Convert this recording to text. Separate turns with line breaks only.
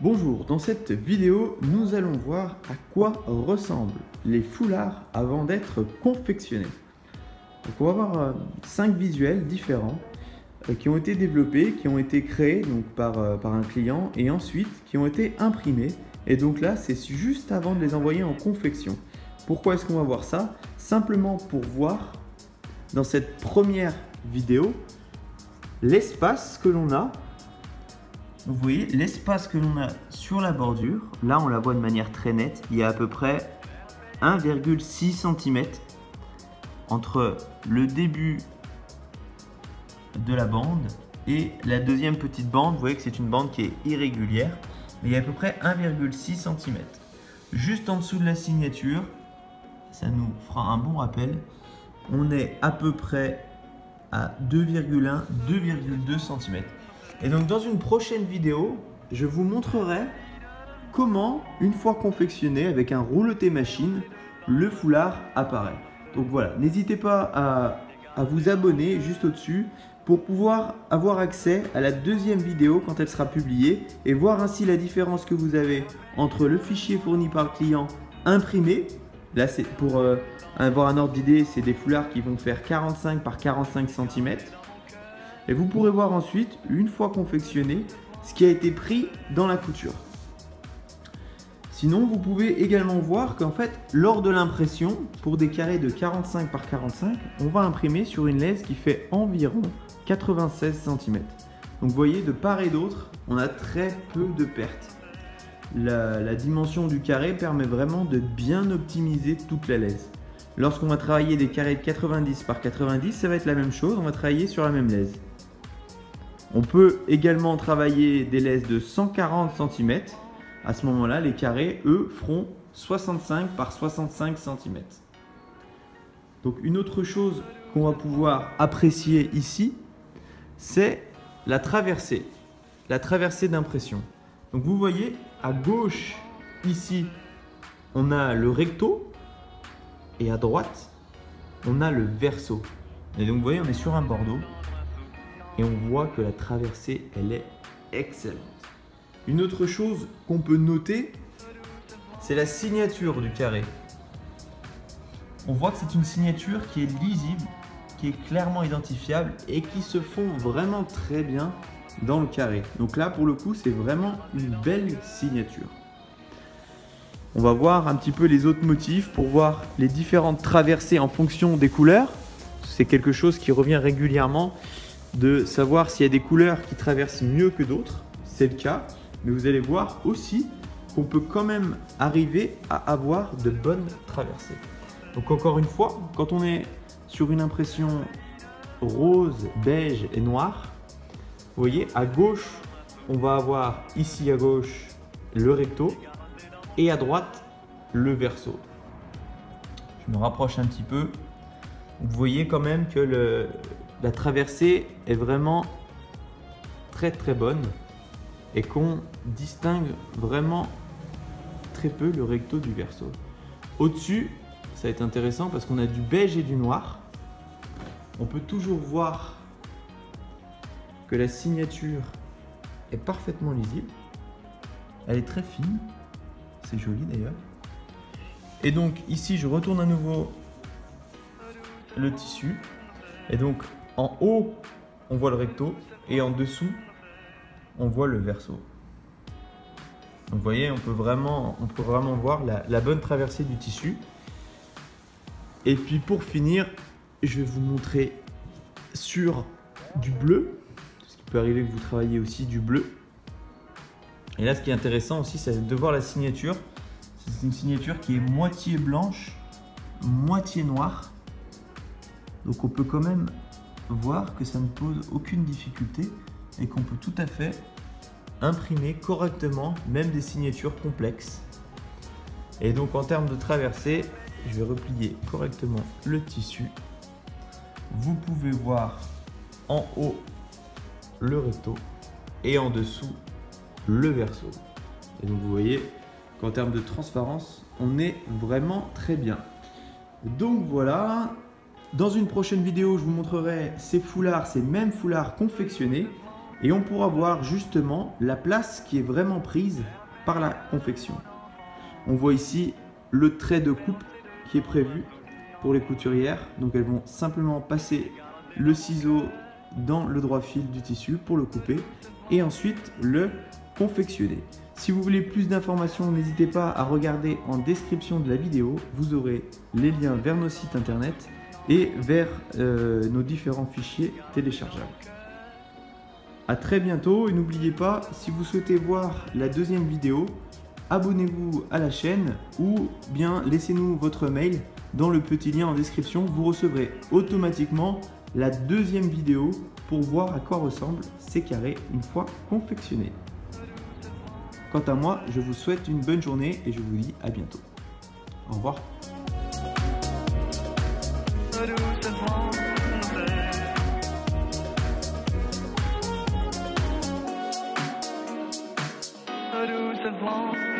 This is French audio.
Bonjour, dans cette vidéo, nous allons voir à quoi ressemblent les foulards avant d'être confectionnés. Donc on va voir 5 visuels différents qui ont été développés, qui ont été créés donc, par un client et ensuite qui ont été imprimés. Et donc là, c'est juste avant de les envoyer en confection. Pourquoi est-ce qu'on va voir ça? Simplement pour voir dans cette première vidéo l'espace que l'on a. Vous voyez l'espace que l'on a sur la bordure. Là, on la voit de manière très nette. Il y a à peu près 1,6 cm entre le début de la bande et la deuxième petite bande. Vous voyez que c'est une bande qui est irrégulière. Mais il y a à peu près 1,6 cm. Juste en dessous de la signature, ça nous fera un bon rappel. On est à peu près à 2,1-2,2 cm. Et donc dans une prochaine vidéo, je vous montrerai comment, une fois confectionné avec un rouleté machine, le foulard apparaît. Donc voilà, n'hésitez pas à vous abonner juste au-dessus pour pouvoir avoir accès à la deuxième vidéo quand elle sera publiée et voir ainsi la différence que vous avez entre le fichier fourni par le client imprimé. Là, c'est pour avoir un ordre d'idée, c'est des foulards qui vont faire 45 par 45 cm. Et vous pourrez voir ensuite, une fois confectionné, ce qui a été pris dans la couture. Sinon, vous pouvez également voir qu'en fait, lors de l'impression, pour des carrés de 45 par 45, on va imprimer sur une laisse qui fait environ 96 cm. Donc vous voyez, de part et d'autre, on a très peu de pertes. La dimension du carré permet vraiment de bien optimiser toute la laisse. Lorsqu'on va travailler des carrés de 90 par 90, ça va être la même chose, on va travailler sur la même laisse. On peut également travailler des laisses de 140 cm. À ce moment-là, les carrés, eux, feront 65 par 65 cm. Donc une autre chose qu'on va pouvoir apprécier ici, c'est la traversée d'impression. Donc vous voyez, à gauche, ici, on a le recto et à droite, on a le verso. Et donc vous voyez, on est sur un bordeaux. Et on voit que la traversée, elle est excellente. Une autre chose qu'on peut noter, c'est la signature du carré. On voit que c'est une signature qui est lisible, qui est clairement identifiable et qui se fond vraiment très bien dans le carré. Donc là, pour le coup, c'est vraiment une belle signature. On va voir un petit peu les autres motifs pour voir les différentes traversées en fonction des couleurs. C'est quelque chose qui revient régulièrement, de savoir s'il y a des couleurs qui traversent mieux que d'autres, c'est le cas, mais vous allez voir aussi qu'on peut quand même arriver à avoir de bonnes traversées. Donc encore une fois, quand on est sur une impression rose, beige et noir, vous voyez à gauche, on va avoir ici à gauche le recto et à droite le verso. Je me rapproche un petit peu. Vous voyez quand même que la traversée est vraiment très bonne et qu'on distingue vraiment très peu le recto du verso. Au-dessus, ça va être intéressant parce qu'on a du beige et du noir. On peut toujours voir que la signature est parfaitement lisible. Elle est très fine, c'est joli d'ailleurs. Et donc ici, je retourne à nouveau le tissu et donc en haut, on voit le recto et en dessous, on voit le verso. Donc vous voyez, on peut vraiment voir la bonne traversée du tissu. Et puis pour finir, je vais vous montrer sur du bleu, parce qu'il peut arriver que vous travaillez aussi du bleu. Et là, ce qui est intéressant aussi, c'est de voir la signature. C'est une signature qui est moitié blanche, moitié noire. Donc on peut quand même voir que ça ne pose aucune difficulté et qu'on peut tout à fait imprimer correctement même des signatures complexes. Et donc en termes de traversée, je vais replier correctement le tissu. Vous pouvez voir en haut le recto et en dessous le verso. Et donc vous voyez qu'en termes de transparence, on est vraiment très bien. Donc voilà. Dans une prochaine vidéo, je vous montrerai ces foulards, ces mêmes foulards confectionnés et on pourra voir justement la place qui est vraiment prise par la confection. On voit ici le trait de coupe qui est prévu pour les couturières. Donc elles vont simplement passer le ciseau dans le droit fil du tissu pour le couper et ensuite le confectionner. Si vous voulez plus d'informations, n'hésitez pas à regarder en description de la vidéo. Vous aurez les liens vers nos sites internet et vers nos différents fichiers téléchargeables. A très bientôt et n'oubliez pas, si vous souhaitez voir la deuxième vidéo, abonnez-vous à la chaîne ou bien laissez-nous votre mail dans le petit lien en description. Vous recevrez automatiquement la deuxième vidéo pour voir à quoi ressemblent ces carrés une fois confectionnés. Quant à moi, je vous souhaite une bonne journée et je vous dis à bientôt. Au revoir.
Doucement.